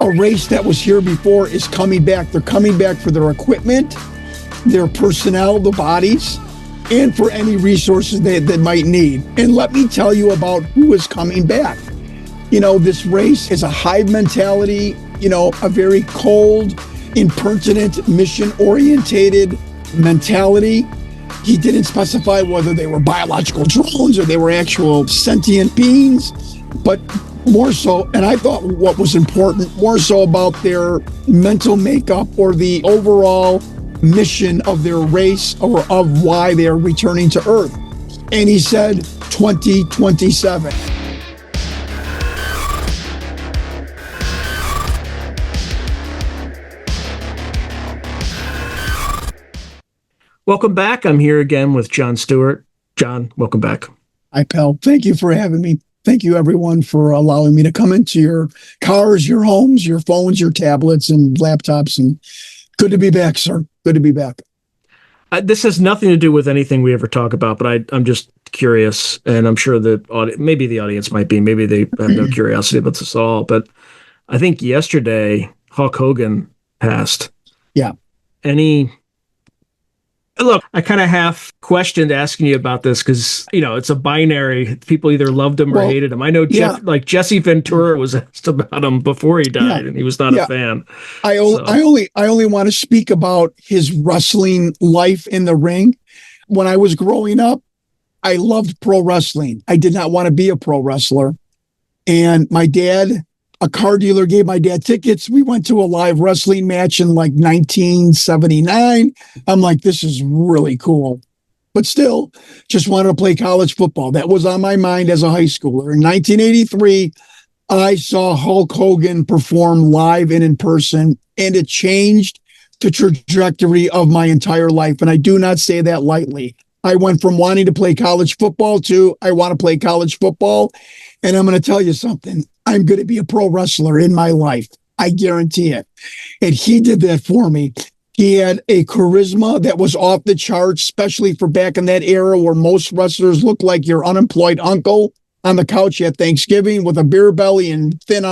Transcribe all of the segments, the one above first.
A race that was here before is coming back. They're coming back for their equipment, their personnel, the bodies, and for any resources they might need. And let me tell you about who is coming back. This race is a hive mentality, a very cold, impertinent, mission-orientated mentality. He didn't specify whether they were biological drones or they were actual sentient beings, but more so, and I thought what was important, more so about their mental makeup or the overall mission of their race or of why they are returning to Earth. And he said 2027. Welcome back. I'm here again with Jon Stewart. Jon, welcome back. Hi, pal. Thank you for having me. Thank you, everyone, for allowing me to come into your cars, your homes, your phones, your tablets, and laptops. And good to be back, sir. Good to be back. This has nothing to do with anything we ever talk about, but I'm just curious, and I'm sure that maybe the audience might be. Maybe they have no curiosity about this at all. But I think yesterday, Hulk Hogan passed. Yeah. Look, I kind of half questioned asking you about this because, it's a binary. People either loved him or hated him. I know Jesse Ventura was asked about him before he died, and he was not a fan. I only want to speak about his wrestling life in the ring. When I was growing up, I loved pro wrestling. I did not want to be a pro wrestler. And my dad, a car dealer, gave my dad tickets. We went to a live wrestling match in like 1979. I'm like, this is really cool. But still, just wanted to play college football. That was on my mind as a high schooler. In 1983, I saw Hulk Hogan perform live and in person, and it changed the trajectory of my entire life. And I do not say that lightly. I went from wanting to play college football to I want to play college football. And I'm going to tell you something. I'm going to be a pro wrestler in my life. I guarantee it. And he did that for me. He had a charisma that was off the charts, especially for back in that era where most wrestlers looked like your unemployed uncle on the couch at Thanksgiving with a beer belly and thin,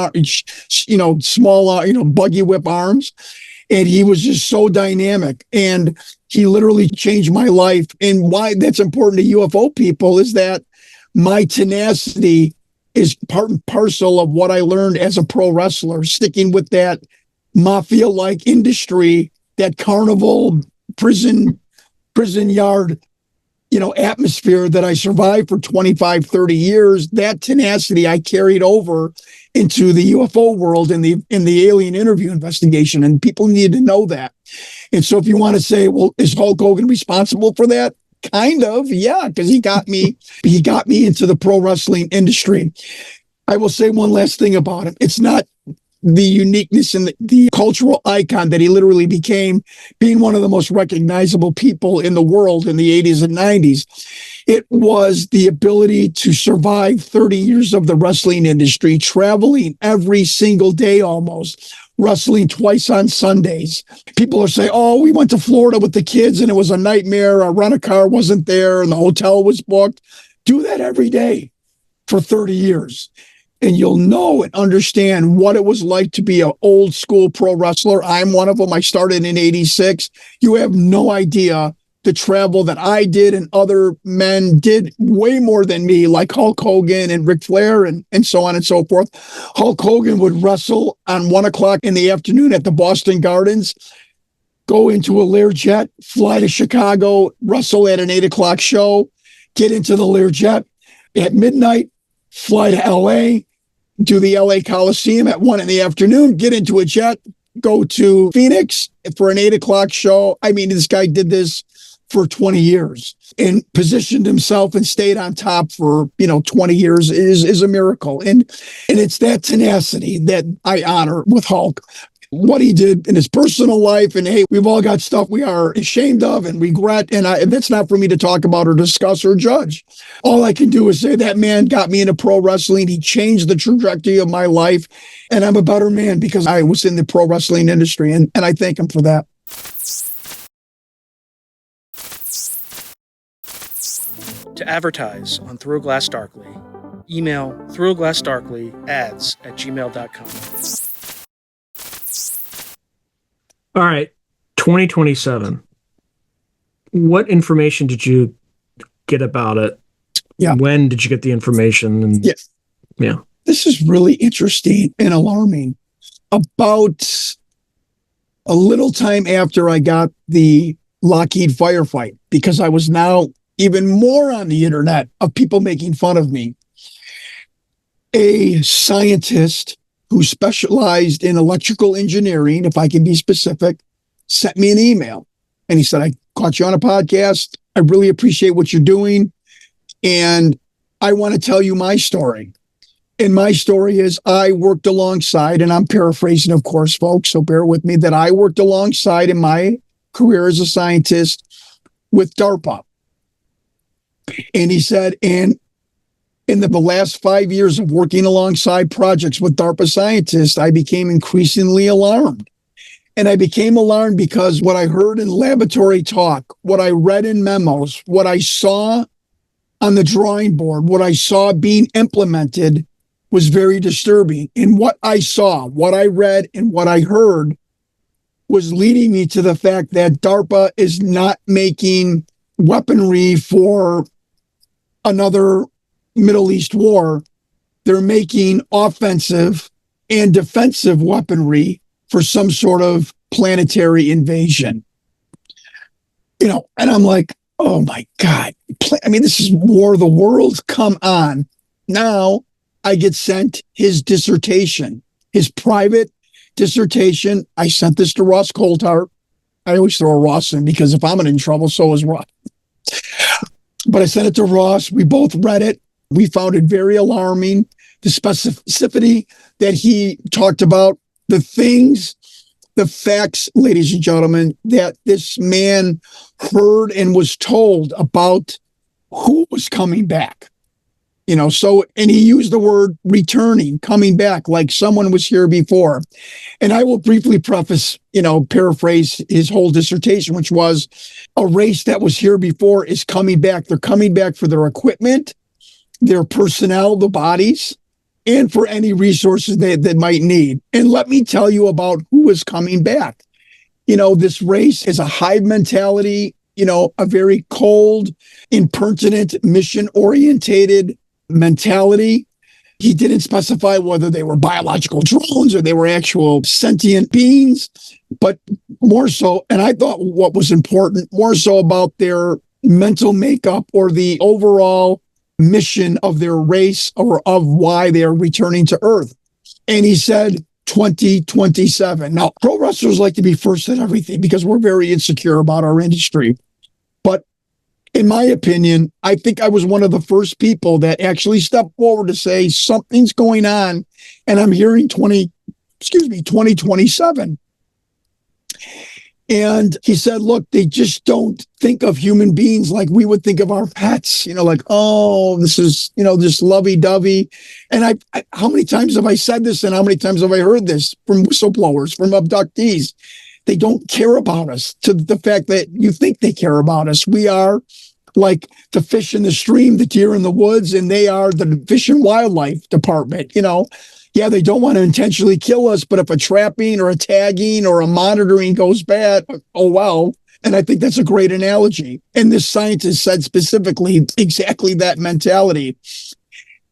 small, buggy whip arms. And he was just so dynamic. And he literally changed my life. And why that's important to UFO people is that my tenacity is part and parcel of what I learned as a pro wrestler, sticking with that mafia-like industry, that carnival prison yard, atmosphere that I survived for 25, 30 years. That tenacity I carried over into the UFO world in the alien interview investigation. And people need to know that. And so if you want to say, well, is Hulk Hogan responsible for that? Kind of, yeah, because he got me into the pro wrestling industry. I will say one last thing about him. It's not the uniqueness and the cultural icon that he literally became, being one of the most recognizable people in the world in the 80s and 90s. It was the ability to survive 30 years of the wrestling industry, traveling every single day almost, wrestling twice on Sundays. People are saying, oh, we went to Florida with the kids and it was a nightmare. Our rent-a-car wasn't there and the hotel was booked. Do that every day for 30 years. And you'll know and understand what it was like to be an old school pro wrestler. I'm one of them. I started in 86. You have no idea the travel that I did and other men did way more than me, like Hulk Hogan and Ric Flair and so on and so forth. Hulk Hogan would wrestle on 1 o'clock in the afternoon at the Boston Gardens, go into a Learjet, fly to Chicago, wrestle at an 8 o'clock show, get into the Learjet at midnight, fly to LA, do the LA Coliseum at 1 in the afternoon, get into a jet, go to Phoenix for an 8 o'clock show. I mean, this guy did this for 20 years and positioned himself and stayed on top for, 20 years is a miracle. And it's that tenacity that I honor with Hulk. What he did in his personal life, and hey, we've all got stuff we are ashamed of and regret, and that's not for me to talk about or discuss or judge. All I can do is say that man got me into pro wrestling. He changed the trajectory of my life, and I'm a better man because I was in the pro wrestling industry, and I thank him for that. To advertise on Through a Glass Darkly, email throughaglassdarkly@gmail.com. All right, 2027. What information did you get about it? Yeah. When did you get the information? And Yes. Yeah. This is really interesting and alarming. About a little time after I got the Lockheed firefight, because I was now even more on the internet of people making fun of me, a scientist who specialized in electrical engineering, if I can be specific, sent me an email. And he said, I caught you on a podcast. I really appreciate what you're doing. And I want to tell you my story. And my story is I worked alongside, and I'm paraphrasing, of course, folks, so bear with me, that I worked alongside in my career as a scientist with DARPA. And he said, and in the last 5 years of working alongside projects with DARPA scientists, I became increasingly alarmed. And I became alarmed because what I heard in laboratory talk, what I read in memos, what I saw on the drawing board, what I saw being implemented was very disturbing. And what I saw, what I read, and what I heard was leading me to the fact that DARPA is not making weaponry for another Middle East war. They're making offensive and defensive weaponry for some sort of planetary invasion. You know, and I'm like, oh my God. I mean, this is War of the Worlds. Come on. Now I get sent his dissertation, his private dissertation. I sent this to Ross Coulthart. I always throw Ross in because if I'm in trouble, so is Ross. But I sent it to Ross. We both read it. We found it very alarming. The specificity that he talked about, the things, the facts, ladies and gentlemen, that this man heard and was told about who was coming back. You know, so, and he used the word returning, coming back, like someone was here before. And I will briefly preface, paraphrase his whole dissertation, which was a race that was here before is coming back. They're coming back for their equipment, their personnel, the bodies, and for any resources they might need. And let me tell you about who is coming back. This race is a hive mentality, a very cold, impertinent, mission-orientated mentality. He didn't specify whether they were biological drones or they were actual sentient beings, but more so, and I thought what was important, more so about their mental makeup or the overall mission of their race or of why they are returning to Earth. And he said 2027. Now, pro wrestlers like to be first at everything because we're very insecure about our industry. But in my opinion, I think I was one of the first people that actually stepped forward to say something's going on, and I'm hearing 2027. And he said, look, they just don't think of human beings like we would think of our pets, like, oh, this is, just lovey-dovey. And how many times have I said this and how many times have I heard this from whistleblowers, from abductees? They don't care about us, to the fact that you think they care about us. We are like the fish in the stream, the deer in the woods, and they are the Fish and Wildlife Department, Yeah, they don't want to intentionally kill us, but if a trapping or a tagging or a monitoring goes bad, oh, well. And I think that's a great analogy. And this scientist said specifically exactly that mentality.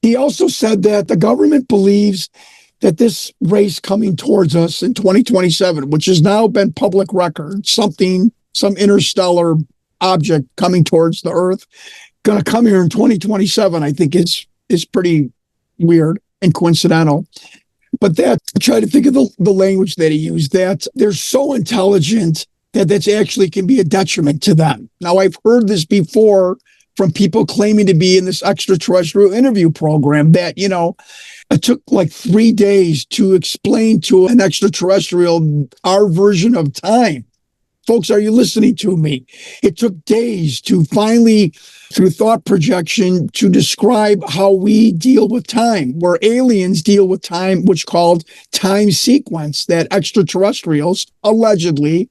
He also said that the government believes that this race coming towards us in 2027, which has now been public record, some interstellar object coming towards the Earth, going to come here in 2027, I think is pretty weird and coincidental. But that, try to think of the language that he used, that they're so intelligent that that's actually can be a detriment to them. Now, I've heard this before from people claiming to be in this extraterrestrial interview program that, it took like 3 days to explain to an extraterrestrial our version of time. Folks, are you listening to me? It took days to finally, through thought projection, to describe how we deal with time, where aliens deal with time, which called time sequence, that extraterrestrials allegedly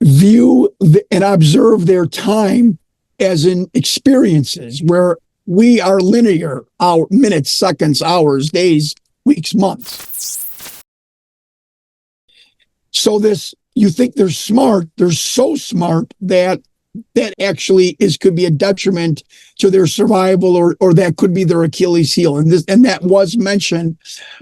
view and observe their time as in experiences, where we are linear, our minutes, seconds, hours, days, weeks, months. So you think they're smart. They're so smart that actually could be a detriment to their survival, or that could be their Achilles heel. And that was mentioned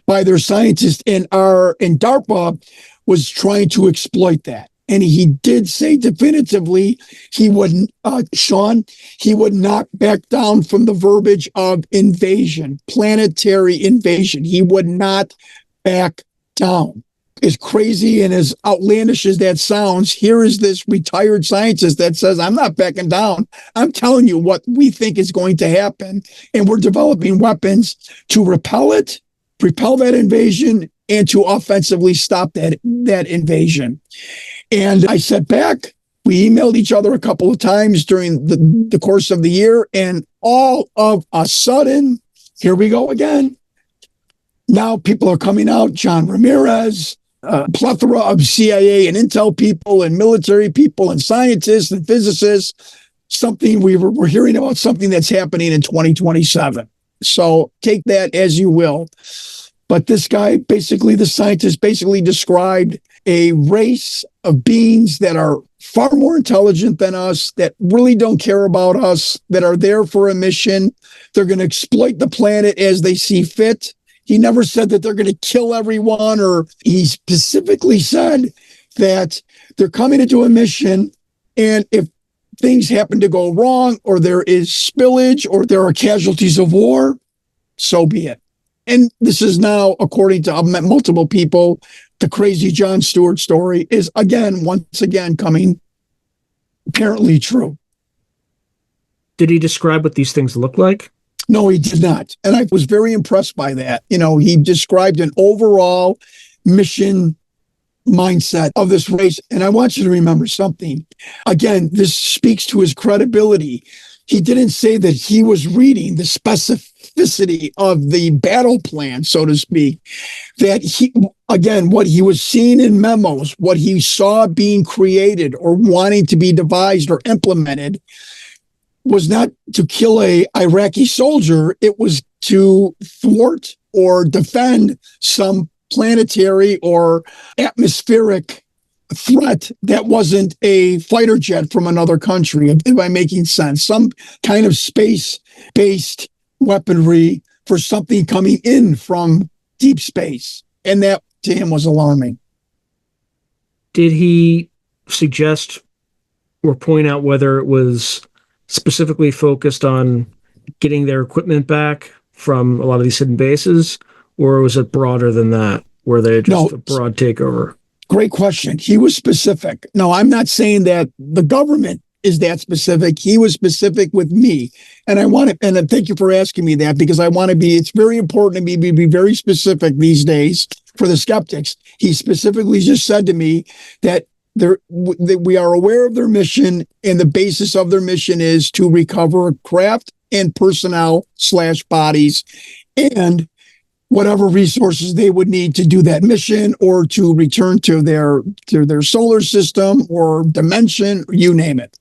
by their scientists, and DARPA was trying to exploit that. And he did say definitively he wouldn't, Sean, he would not back down from the verbiage of invasion, planetary invasion. He would not back down. As crazy and as outlandish as that sounds, here is this retired scientist that says, I'm not backing down. I'm telling you what we think is going to happen. And we're developing weapons to repel that invasion, and to offensively stop that invasion. And I sat back. We emailed each other a couple of times during the course of the year. And all of a sudden, here we go again. Now people are coming out, John Ramirez, a plethora of CIA and intel people and military people and scientists and physicists. We're hearing about something that's happening in 2027. So take that as you will. But this guy, the scientist basically described a race of beings that are far more intelligent than us, that really don't care about us, that are there for a mission. They're going to exploit the planet as they see fit. He never said that they're going to kill everyone, or he specifically said that they're coming to do a mission, and if things happen to go wrong, or there is spillage, or there are casualties of war, so be it. And this is now, according to multiple people, the crazy Jon Stewart story is once again coming apparently true. Did he describe what these things look like? No, he did not. And I was very impressed by that. He described an overall mission mindset of this race. And I want you to remember something. Again, this speaks to his credibility. He didn't say that he was reading the specificity of the battle plan, so to speak, that what he was seeing in memos, what he saw being created or wanting to be devised or implemented, was not to kill a Iraqi soldier. It was to thwart or defend some planetary or atmospheric threat that wasn't a fighter jet from another country, if I'm making sense. Some kind of space-based weaponry for something coming in from deep space. And that, to him, was alarming. Did he suggest or point out whether it was specifically focused on getting their equipment back from a lot of these hidden bases, or was it broader than that? Were they just a broad takeover? Great question. He was specific. No, I'm not saying that the government is that specific. He was specific with me. And and thank you for asking me that, because it's very important to me to be very specific these days for the skeptics. He specifically just said to me that we are aware of their mission, and the basis of their mission is to recover craft and personnel / bodies and whatever resources they would need to do that mission, or to return to their solar system or dimension, you name it.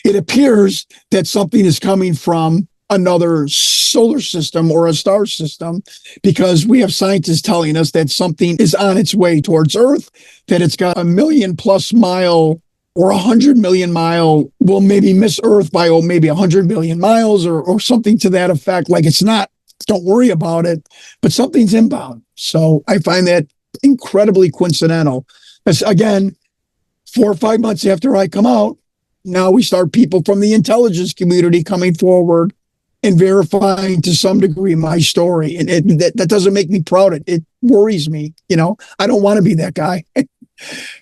It appears that something is coming from another solar system or a star system, because we have scientists telling us that something is on its way towards Earth, that it's got 1,000,000+ mile or 100 million mile, will maybe miss Earth by maybe 100 million miles or something to that effect. Like, it's not, don't worry about it, but something's inbound. So I find that incredibly coincidental. As again, 4 or 5 months after I come out, now we start people from the intelligence community coming forward and verifying to some degree my story. And that doesn't make me proud. It worries me. I don't want to be that guy.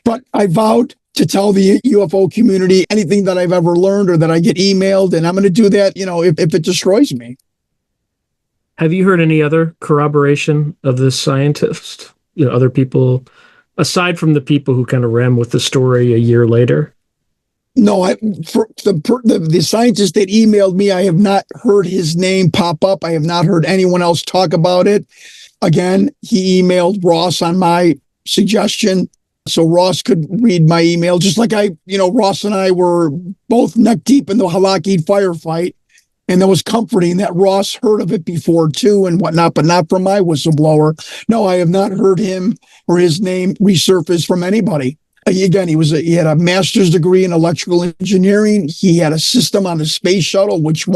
But I vowed to tell the UFO community anything that I've ever learned or that I get emailed, and I'm going to do that, if it destroys me. Have you heard any other corroboration of this scientist? Other people, aside from the people who kind of ran with the story a year later? No, for the scientist that emailed me, I have not heard his name pop up. I have not heard anyone else talk about it. Again, he emailed Ross on my suggestion, so Ross could read my email, just like Ross and I were both neck deep in the Lockheed firefight. And that was comforting that Ross heard of it before too and whatnot, but not from my whistleblower. No, I have not heard him or his name resurface from anybody. Again, he had a master's degree in electrical engineering. He had a system on the space shuttle. Which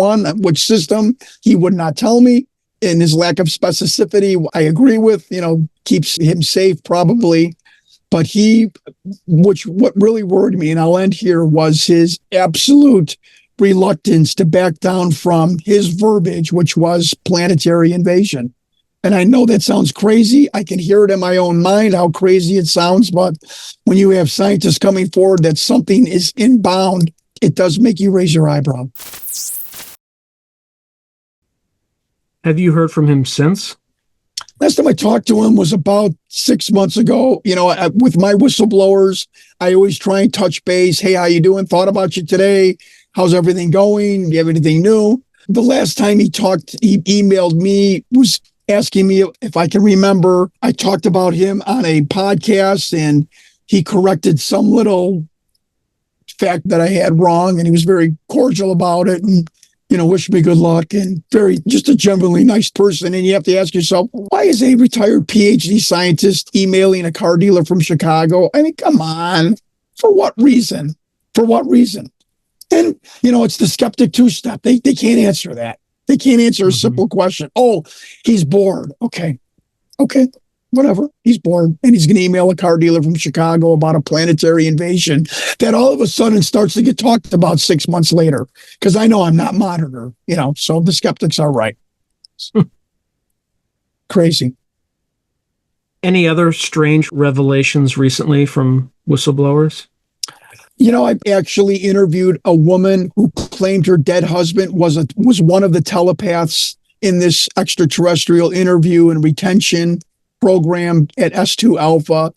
system, he would not tell me. And his lack of specificity, I agree with, keeps him safe probably. But what really worried me, and I'll end here, was his absolute reluctance to back down from his verbiage, which was planetary invasion. And I know that sounds crazy. I can hear it in my own mind, how crazy it sounds. But when you have scientists coming forward that something is inbound, it does make you raise your eyebrow. Have you heard from him since? Last time I talked to him was about 6 months ago. With my whistleblowers, I always try and touch base. Hey, how you doing? Thought about you today. How's everything going? Do you have anything new? The last time he emailed me, was asking me if I can remember. I talked about him on a podcast, and he corrected some little fact that I had wrong, and he was very cordial about it, and wish me good luck, and just a generally nice person. And you have to ask yourself, why is a retired PhD scientist emailing a car dealer from Chicago? I mean, come on. For what reason? And, it's the skeptic two-step. They can't answer that. They can't answer a simple question. Oh, he's bored. Okay, whatever. He's bored. And he's going to email a car dealer from Chicago about a planetary invasion that all of a sudden starts to get talked about 6 months later. Because I know I'm not monitor, so the skeptics are right. Crazy. Any other strange revelations recently from whistleblowers? I've actually interviewed a woman who claimed her dead husband was one of the telepaths in this extraterrestrial interview and retention program at S2 Alpha.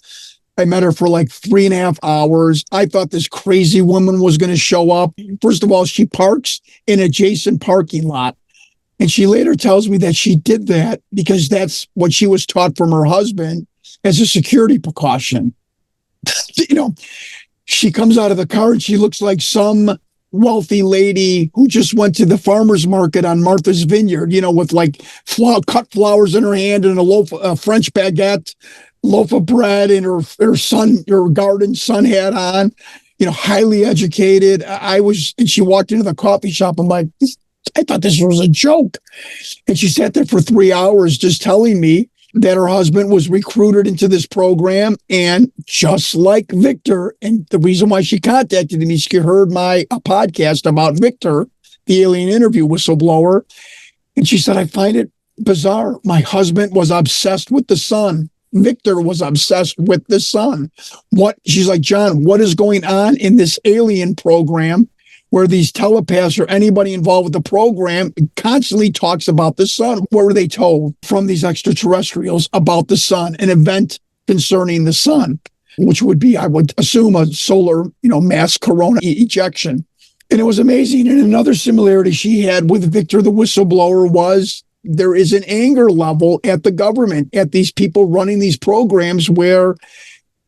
I met her for like 3.5 hours. I thought this crazy woman was going to show up. First of all, she parks in an adjacent parking lot. And she later tells me that she did that because that's what she was taught from her husband as a security precaution. She comes out of the car and she looks like some wealthy lady who just went to the farmer's market on Martha's Vineyard, with like cut flowers in her hand and a French baguette, loaf of bread, and her garden sun hat on, highly educated. And she walked into the coffee shop. I'm like, I thought this was a joke. And she sat there for 3 hours just telling me that her husband was recruited into this program. And just like Victor, and the reason why she contacted me, she heard a podcast about Victor, the alien interview whistleblower. And she said, I find it bizarre. My husband was obsessed with the sun. Victor was obsessed with the sun. She's like, John, what is going on in this alien program where these telepaths or anybody involved with the program constantly talks about the sun? What were they told from these extraterrestrials about the sun, an event concerning the sun, which would be, I would assume, a solar, mass corona ejection. And it was amazing. And another similarity she had with Victor, the whistleblower, was there is an anger level at the government, at these people running these programs where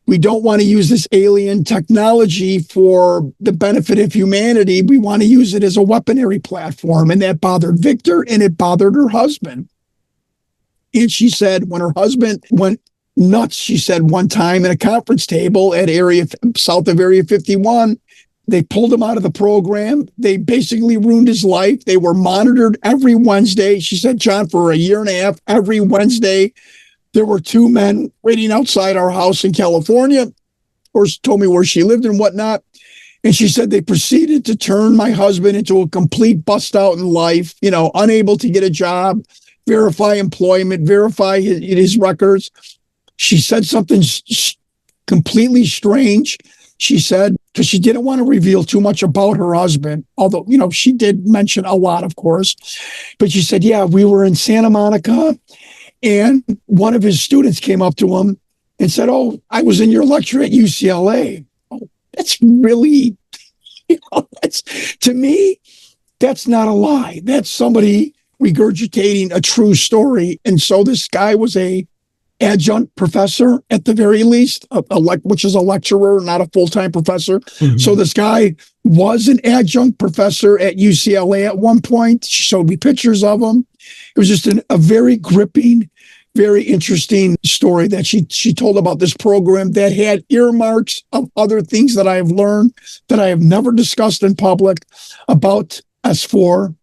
we don't want to use this alien technology for the benefit of humanity. We want to use it as a weaponry platform. And that bothered Victor, and it bothered her husband. And she said when her husband went nuts, she said one time at a conference table at south of Area 51, they pulled him out of the program. They basically ruined his life. They were monitored every Wednesday. She said, John, for 1.5 years, every Wednesday, there were 2 men waiting outside our house in California, or told me where she lived and whatnot. And she said they proceeded to turn my husband into a complete bust out in life, unable to get a job, verify employment, verify his records. She said something completely strange. She said, because she didn't want to reveal too much about her husband, although, she did mention a lot, of course. But she said, yeah, we were in Santa Monica, and one of his students came up to him and said, oh, I was in your lecture at UCLA. Oh, that's really, to me, that's not a lie. That's somebody regurgitating a true story. And so this guy was a adjunct professor at the very least, which is a lecturer, not a full-time professor. Mm-hmm. So this guy was an adjunct professor at UCLA at one point. She showed me pictures of him. It was just a very gripping, very interesting story that she told about this program that had earmarks of other things that I have learned that I have never discussed in public about S4.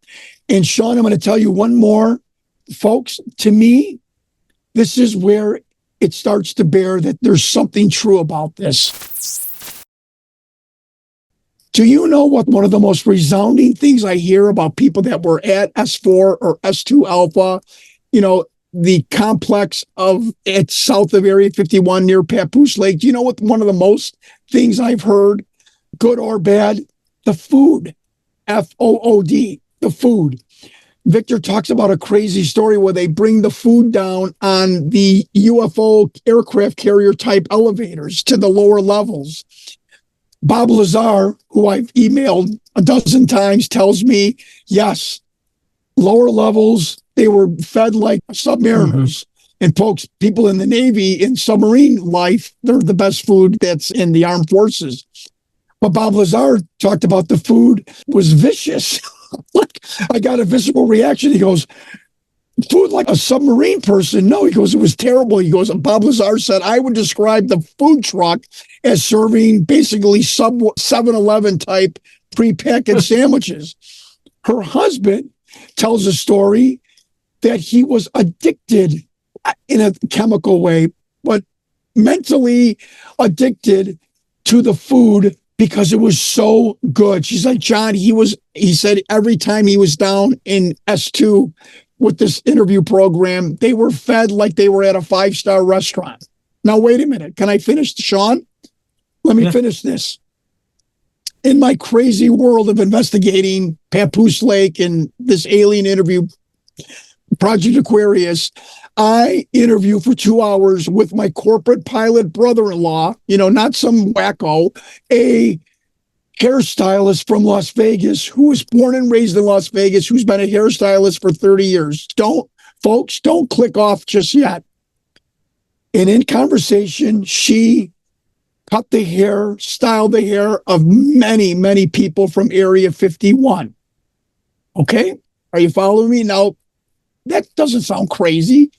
And Sean, I'm going to tell you one more, folks. To me, this is where it starts to bear that there's something true about this. Do you know what one of the most resounding things I hear about people that were at S4 or S2 Alpha, the complex at south of Area 51 near Papoose Lake? Do you know what one of the most things I've heard, good or bad? The food, FOOD, the food. Victor talks about a crazy story where they bring the food down on the UFO aircraft carrier type elevators to the lower levels. Bob Lazar, who I've emailed a dozen times, tells me, yes, lower levels, they were fed like submariners. And folks, people in the Navy, in submarine life, they're the best food that's in the armed forces. But Bob Lazar talked about the food was vicious. Look, I got a visceral reaction. He goes, food like a submarine person? No, he goes, it was terrible. He goes, and Bob Lazar said, I would describe the food truck as serving basically sub 7-Eleven type prepackaged sandwiches. Her husband tells a story that he was addicted in a chemical way, but mentally addicted to the food because it was so good. She's like, John, he said every time he was down in S2 with this interview program, they were fed like they were at a 5-star restaurant. Now, wait a minute. Can I finish, Sean? Let me finish this. In my crazy world of investigating Papoose Lake and this alien interview, Project Aquarius, I interview for 2 hours with my corporate pilot brother-in-law, not some wacko, a hairstylist from Las Vegas who was born and raised in Las Vegas, who's been a hairstylist for 30 years. Don't click off just yet. And in conversation, she cut the hair, styled the hair of many, many people from Area 51. Okay? Are you following me? Now, that doesn't sound crazy.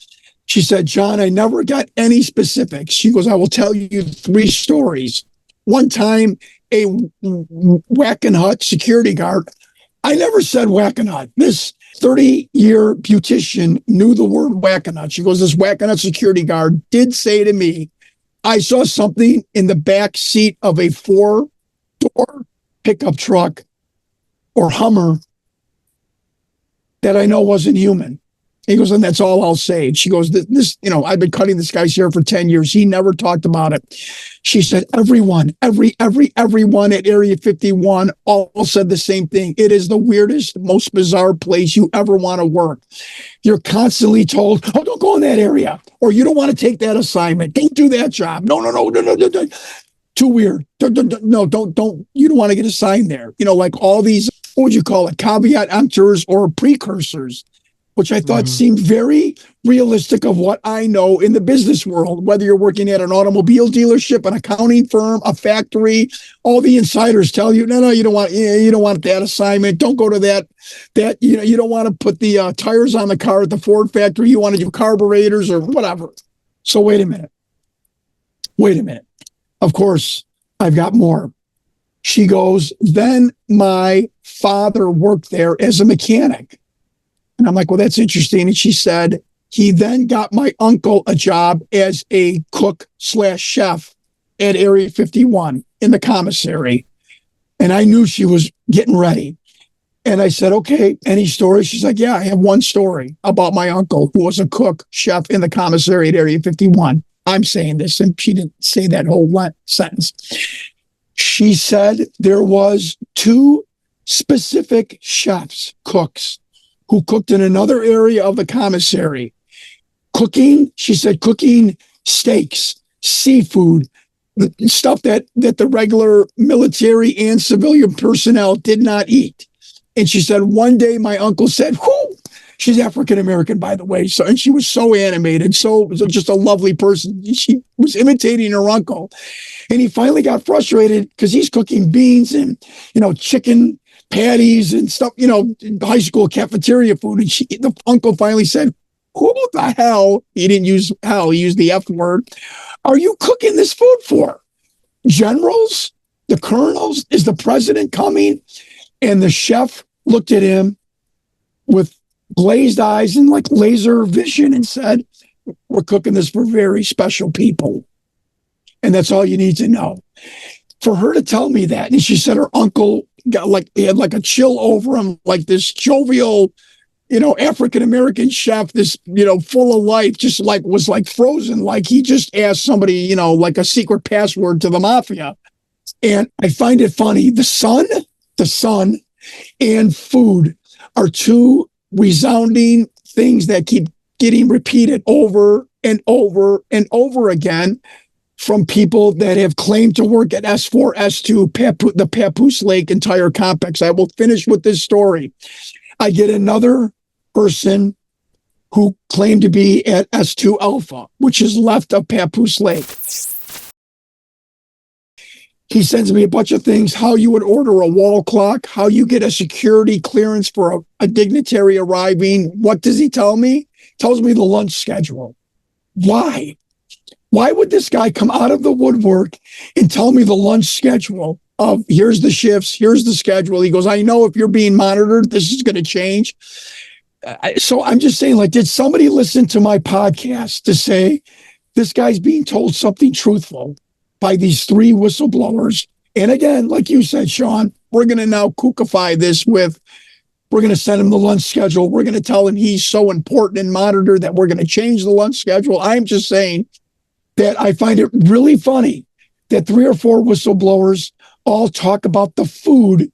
She said, John, I never got any specifics. She goes, I will tell you 3 stories. One time, a Wackenhut security guard, I never said Wackenhut. This 30-year beautician knew the word Wackenhut. She goes, this Wackenhut security guard did say to me, I saw something in the back seat of a 4-door pickup truck or Hummer that I know wasn't human. He goes, and that's all I'll say. She goes, this, I've been cutting this guy's hair for 10 years. He never talked about it. She said, everyone at Area 51 all said the same thing. It is the weirdest, most bizarre place you ever want to work. You're constantly told, oh, don't go in that area. Or you don't want to take that assignment. Don't do that job. No. Too weird. No, don't. You don't want to get assigned there. Like all these, what would you call it? Caveat emptors or precursors, which I thought seemed very realistic of what I know in the business world, whether you're working at an automobile dealership, an accounting firm, a factory. All the insiders tell you, no, you don't want that assignment. Don't go to that, you don't want to put the tires on the car at the Ford factory. You want to do carburetors or whatever. So wait a minute. Of course, I've got more. She goes, then my father worked there as a mechanic. And I'm like, well, that's interesting. And she said, he then got my uncle a job as a cook/chef at Area 51 in the commissary. And I knew she was getting ready. And I said, okay, any stories? She's like, yeah, I have one story about my uncle who was a cook/chef in the commissary at Area 51. I'm saying this, and she didn't say that whole sentence. She said there was 2 specific chefs, cooks, who cooked in another area of the commissary. She said, cooking steaks, seafood, stuff that the regular military and civilian personnel did not eat. And she said, one day my uncle said, whoo, she's African-American, by the way. So, and she was so animated, so just a lovely person. She was imitating her uncle. And he finally got frustrated because he's cooking beans and, chicken patties and stuff, high school cafeteria food. And the uncle finally said, who the hell, he didn't use hell, he used the F word, are you cooking this food for? Generals? The colonels? Is the president coming? And the chef looked at him with glazed eyes and like laser vision and said, we're cooking this for very special people. And that's all you need to know. For her to tell me that, and she said her uncle got like, he had like a chill over him, like this jovial, African-American chef, this, full of life, just like was like frozen, like he just asked somebody, like a secret password to the mafia. And I find it funny. The sun and food are two resounding things that keep getting repeated over and over and over again from people that have claimed to work at S4, S2, the Papoose Lake entire complex. I will finish with this story. I get another person who claimed to be at S2 Alpha, which is left of Papoose Lake. He sends me a bunch of things, how you would order a wall clock, how you get a security clearance for a dignitary arriving. What does he tell me? Tells me the lunch schedule. Why? Why would this guy come out of the woodwork and tell me the lunch schedule of here's the shifts, here's the schedule? He goes, I know if you're being monitored, this is going to change. So I'm just saying, like, did somebody listen to my podcast to say this guy's being told something truthful by these three whistleblowers? And again, like you said, Sean, we're going to now kookify this with, we're going to send him the lunch schedule. We're going to tell him he's so important and monitored that we're going to change the lunch schedule. I'm just saying that I find it really funny that 3 or 4 whistleblowers all talk about the food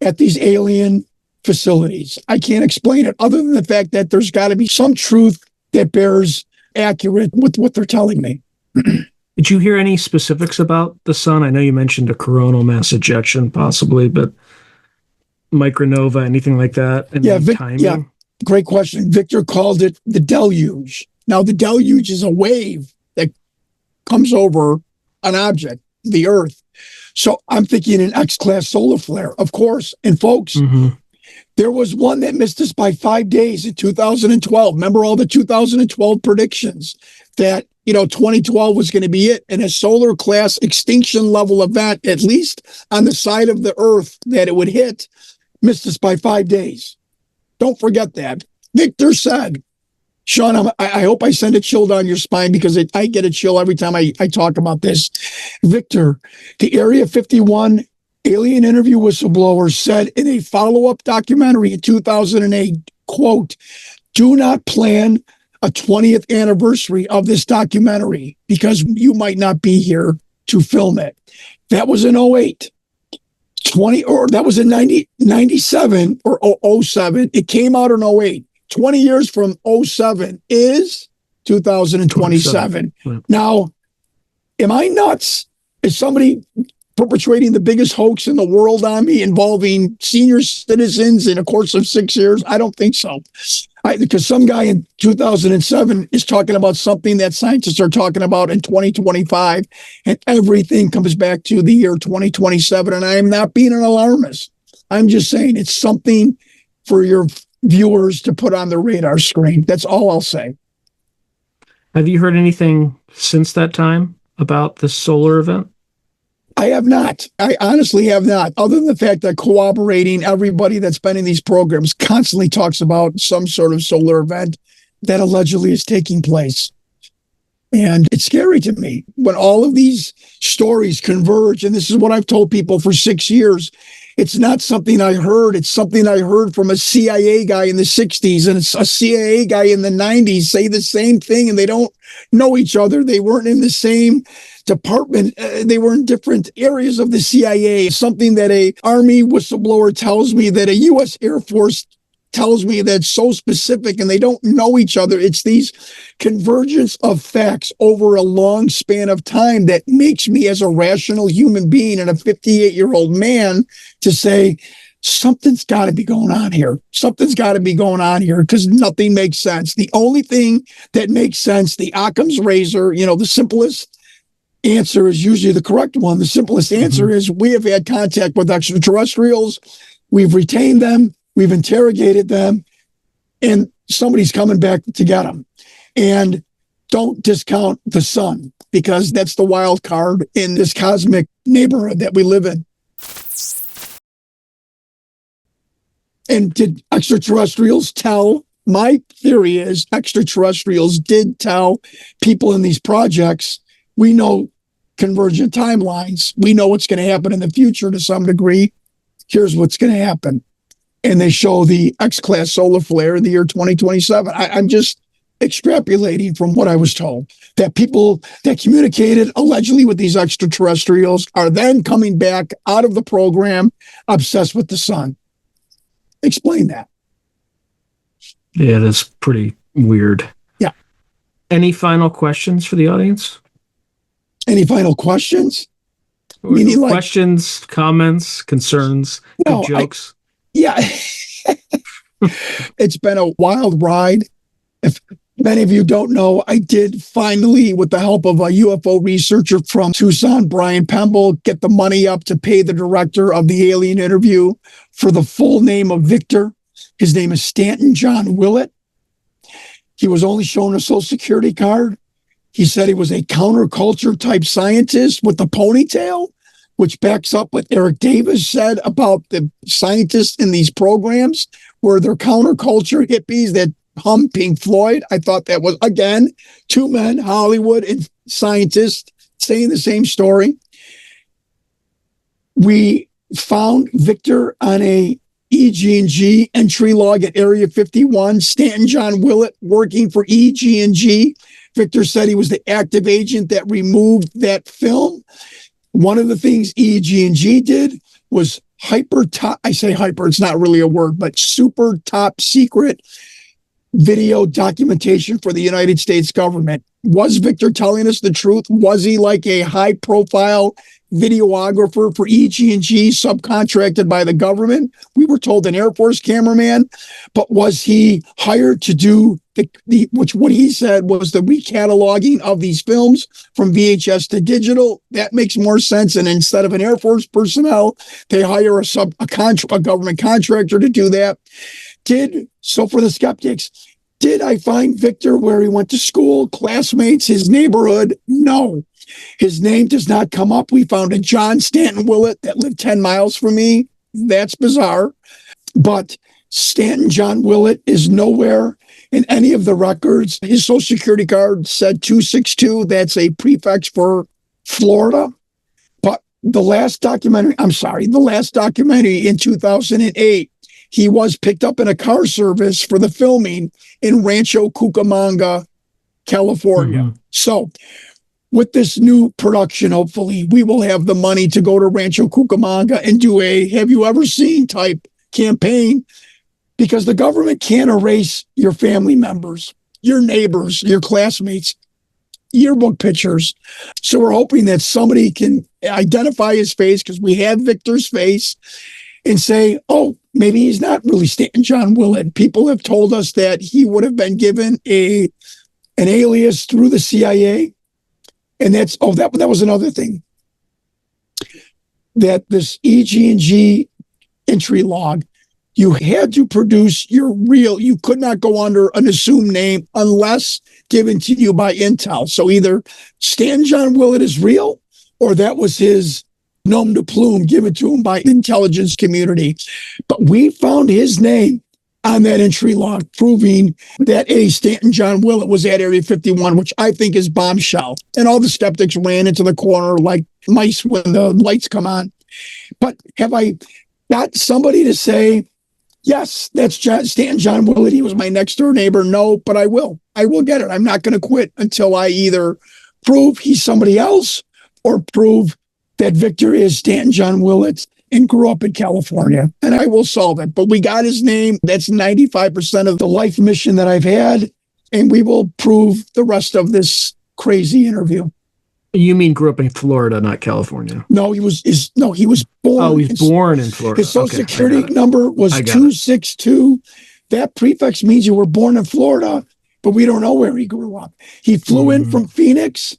at these alien facilities. I can't explain it other than the fact that there's got to be some truth that bears accurate with what they're telling me. Did you hear any specifics about the sun? I know you mentioned a coronal mass ejection possibly, but micronova, anything like that? Yeah, great question. Victor called it the deluge. Now, the deluge is a wave that comes over an object, the Earth. So I'm thinking an X-class solar flare, of course. And folks, there was one that missed us by 5 days in 2012. Remember all the 2012 predictions that, 2012 was going to be it. And a solar class extinction level event, at least on the side of the Earth that it would hit, missed us by 5 days. Don't forget that. Victor said, Sean, I hope I send a chill down your spine because I get a chill every time I talk about this. Victor, the Area 51 alien interview whistleblower said in a follow-up documentary in 2008, quote, do not plan a 20th anniversary of this documentary because you might not be here to film it. That was in 08. That was in 97 or 07. It came out in 08. 20 years from 07 is 2027. Now, am I nuts? Is somebody perpetrating the biggest hoax in the world on me involving senior citizens in a course of 6 years? I don't think so. Because some guy in 2007 is talking about something that scientists are talking about in 2025, and everything comes back to the year 2027. And I am not being an alarmist. I'm just saying it's something for your viewers to put on the radar screen. That's all I'll say. Have you heard anything since that time about this solar event? I have not. I honestly have not, other than the fact that corroborating everybody that's been in these programs constantly talks about some sort of solar event that allegedly is taking place. And it's scary to me when all of these stories converge. And this is what I've told people for 6 years. It's not something I heard. It's something I heard from a CIA guy in the 60s and it's a CIA guy in the 90s say the same thing, and they don't know each other. They weren't in the same department. They were in different areas of the CIA. Something that a Army whistleblower tells me, that a U.S. Air Force tells me, that's so specific, and they don't know each other. It's these convergence of facts over a long span of time that makes me, as a rational human being and a 58-year-old man, to say something's got to be going on here. Something's got to be going on here because nothing makes sense. The only thing that makes sense, the Occam's razor, the simplest answer is usually the correct one. The simplest answer is we have had contact with extraterrestrials. We've retained them. We've interrogated them. And somebody's coming back to get him. And don't discount the sun, because that's the wild card in this cosmic neighborhood that we live in. And did extraterrestrials tell? My theory is extraterrestrials did tell people in these projects, we know convergent timelines. We know what's going to happen in the future to some degree. Here's what's going to happen. And they show the X-class solar flare in the year 2027. I'm just extrapolating from what I was told, that people that communicated allegedly with these extraterrestrials are then coming back out of the program obsessed with the sun. Explain that. Yeah, that's pretty weird. Yeah. Any final questions for the audience? Any final questions? Meaning Questions, comments, concerns, no, jokes? Yeah. It's been a wild ride. If many of you don't know, I did finally, with the help of a UFO researcher from Tucson, Brian Pemble, get the money up to pay the director of the alien interview for the full name of Victor. His name is Stanton John Willett. He was only shown a social security card. He said he was a counterculture type scientist with a ponytail, which backs up what Eric Davis said about the scientists in these programs, where they're counterculture hippies that hum Pink Floyd. I thought that was, again, two men, Hollywood and scientists, saying the same story. We found Victor on a EG&G entry log at Area 51. Stanton John Willett working for EG&G. Victor said he was the active agent that removed that film. One of the things EG&G did was I say hyper, it's not really a word, but super top secret video documentation for the United States government. Was Victor telling us the truth? Was he like a high profile videographer for EG&G subcontracted by the government? We were told an Air Force cameraman, but was he hired to do which what he said was the recataloging of these films from VHS to digital? That makes more sense. And instead of an Air Force personnel, they hire a government contractor to do that. So for the skeptics, did I find Victor where he went to school, classmates, his neighborhood? No. His name does not come up. We found a John Stanton Willett that lived 10 miles from me. That's bizarre. But Stanton John Willett is nowhere in any of the records. His social security card said 262. That's a prefix for Florida. But the last documentary in 2008, he was picked up in a car service for the filming in Rancho Cucamonga, California. Mm-hmm. So with this new production, hopefully, we will have the money to go to Rancho Cucamonga and do a have you ever seen type campaign, because the government can't erase your family members, your neighbors, your classmates, yearbook pictures. So we're hoping that somebody can identify his face, because we have Victor's face, and say, oh, maybe he's not really Stanton John Willett. People have told us that he would have been given an alias through the CIA. And that was another thing. That this EG&G entry log, you had to produce you could not go under an assumed name unless given to you by Intel. So either Stanton John Willett is real, or that was his nom de plume given to him by the intelligence community. But we found his name on that entry log, proving that Stanton John Willett was at Area 51, which I think is bombshell. And all the skeptics ran into the corner like mice when the lights come on. But have I got somebody to say, yes, that's Stanton John Willett, he was my next door neighbor? No, but I will get it. I'm not going to quit until I either prove he's somebody else or prove that Victor is Stanton John Willett and grew up in California, and I will solve it. But we got his name. That's 95% of the life mission that I've had, and we will prove the rest of this crazy interview. You mean grew up in Florida, not California? No, he was born. Oh, he's born in Florida. His social security number was 262. That prefix means you were born in Florida, but we don't know where he grew up. He flew in from Phoenix,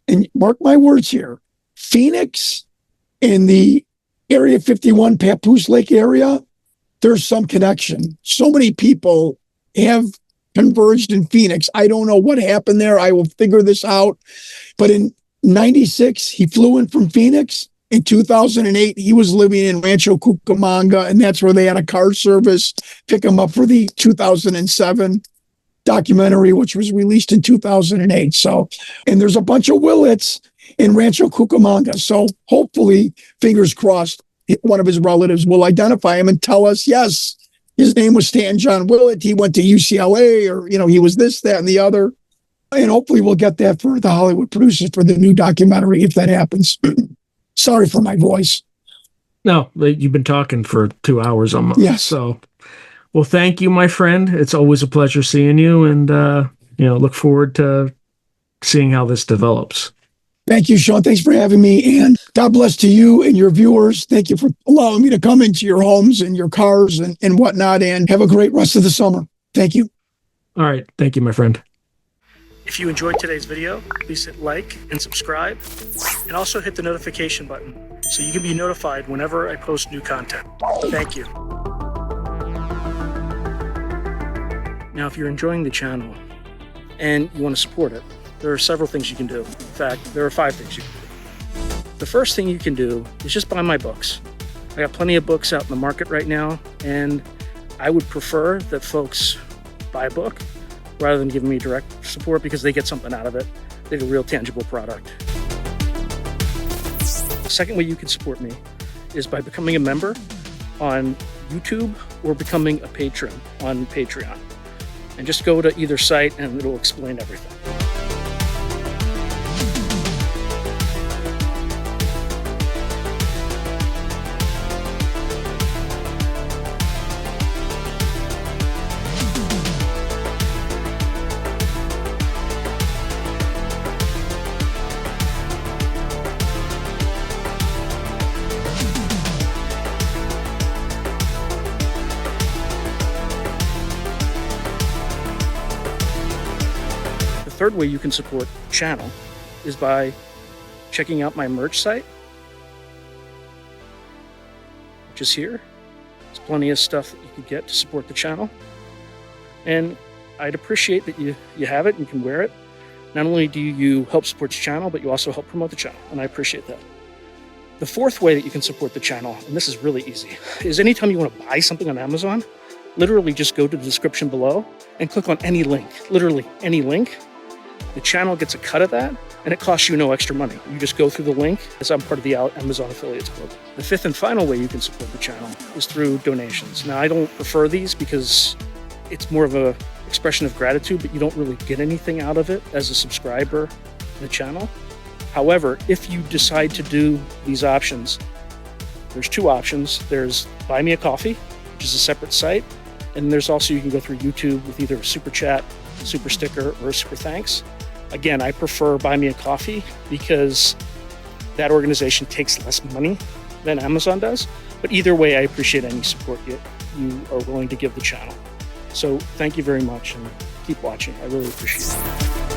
and mark my words here, Phoenix in the Area 51 Papoose Lake area, there's some connection. So many people have converged in Phoenix. I don't know what happened there. I will figure this out. But in 96, he flew in from Phoenix. In 2008, he was living in Rancho Cucamonga, and that's where they had a car service pick him up for the 2007 documentary, which was released in 2008. So, and there's a bunch of Willets in Rancho Cucamonga. So hopefully, fingers crossed, one of his relatives will identify him and tell us, yes, his name was Stanton John Willett. He went to UCLA, or, he was this, that, and the other. And hopefully we'll get that for the Hollywood producers for the new documentary, if that happens. Sorry for my voice. No, you've been talking for 2 hours almost. Yes. So, well, thank you, my friend. It's always a pleasure seeing you, and look forward to seeing how this develops. Thank you, Sean. Thanks for having me, and God bless to you and your viewers. Thank you for allowing me to come into your homes and your cars and whatnot, and have a great rest of the summer. Thank you. All right. Thank you, my friend. If you enjoyed today's video, please hit like and subscribe, and also hit the notification button so you can be notified whenever I post new content. Thank you. Now, if you're enjoying the channel and you want to support it, there are several things you can do. In fact, there are 5 things you can do. The first thing you can do is just buy my books. I got plenty of books out in the market right now, and I would prefer that folks buy a book rather than giving me direct support, because they get something out of it. They get a real tangible product. The second way you can support me is by becoming a member on YouTube or becoming a patron on Patreon. And just go to either site and it'll explain everything. The third way you can support the channel is by checking out my merch site, which is here. There's plenty of stuff that you can get to support the channel. And I'd appreciate that you have it and can wear it. Not only do you help support the channel, but you also help promote the channel, and I appreciate that. The fourth way that you can support the channel, and this is really easy, is anytime you want to buy something on Amazon, literally just go to the description below and click on any link, literally any link. The channel gets a cut of that, and it costs you no extra money. You just go through the link, as I'm part of the Amazon Affiliates Club. The fifth and final way you can support the channel is through donations. Now, I don't prefer these because it's more of an expression of gratitude, but you don't really get anything out of it as a subscriber to the channel. However, if you decide to do these options, there's 2 options. There's Buy Me a Coffee, which is a separate site, and there's also, you can go through YouTube with either a super chat, super sticker, or a super thanks. Again, I prefer Buy Me a Coffee because that organization takes less money than Amazon does. But either way, I appreciate any support you are willing to give the channel. So thank you very much, and keep watching. I really appreciate it.